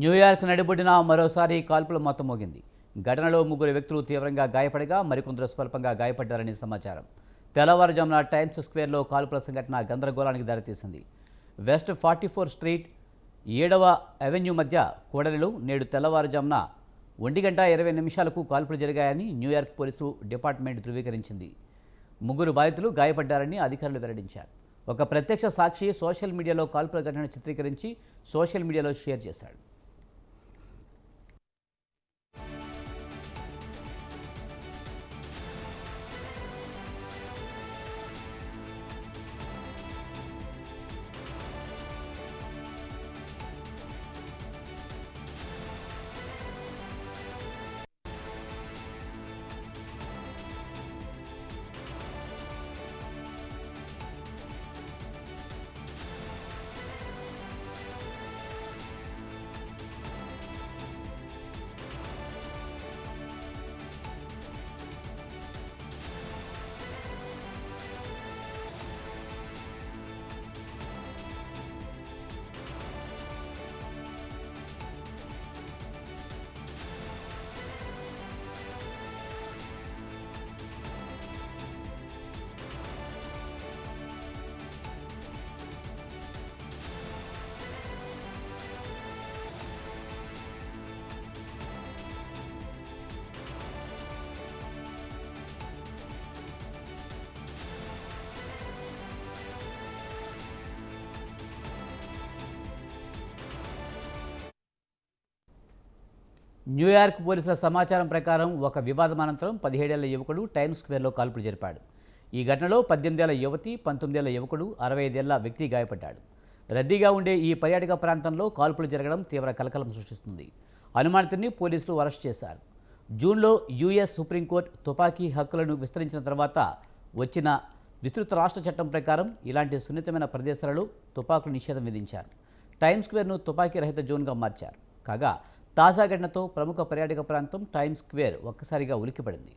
New York నడిబొడ్డున మరోసారి కాల్పుల మొత్తం మోగింది. ఘటనలో ముగ్గురు వ్యక్తులు తీవ్రంగా గాయపడగా మరికొందరు స్వల్పంగా గాయపడ్డారని సమాచారం. తెల్లవారుజామున టైమ్స్ స్క్వేర్లో కాల్పుల సంఘటన గందరగోళానికి దారితీసింది. వెస్ట్ 44 స్ట్రీట్ 7వ అవెన్యూ మధ్య కూడలిలో నేడు తెల్లవారుజామున 1:20 కాల్పులు జరిగాయని న్యూయార్క్ పోలీసు డిపార్ట్మెంట్ ధృవీకరించింది. ముగ్గురు బాధితులు గాయపడ్డారని అధికారులు వెల్లడించారు. ఒక ప్రత్యక్ష సాక్షి సోషల్ మీడియాలో కాల్పుల ఘటనను చిత్రీకరించి సోషల్ మీడియాలో షేర్ చేశాడు. న్యూయార్క్ పోలీసుల సమాచారం ప్రకారం ఒక వివాదం అనంతరం 17 ఏళ్ల యువకుడు టైమ్స్ స్క్వేర్లో కాల్పులు జరిపాడు. ఈ ఘటనలో 18 ఏళ్ల యువతి, 19 ఏళ్ల యువకుడు, 65 ఏళ్ల వ్యక్తి గాయపడ్డాడు. రద్దీగా ఉండే ఈ పర్యాటక ప్రాంతంలో కాల్పులు జరగడం తీవ్ర కలకలం సృష్టిస్తుంది. అనుమానితుడిని పోలీసులు అరెస్ట్ చేశారు. జూన్లో యుఎస్ సుప్రీంకోర్టు తుపాకీ హక్కులను విస్తరించిన తర్వాత వచ్చిన విస్తృత రాష్ట్ర చట్టం ప్రకారం ఇలాంటి సున్నితమైన ప్రదేశాలలో తుపాకులు నిషేధం విధించారు. టైమ్స్ స్క్వేర్ను తుపాకీ రహిత జోన్గా మార్చారు. కాగా తాజా ఘటనతో ప్రముఖ పర్యాటక ప్రాంతం టైమ్స్ స్క్వేర్ ఒక్కసారిగా ఉలిక్కిపడింది.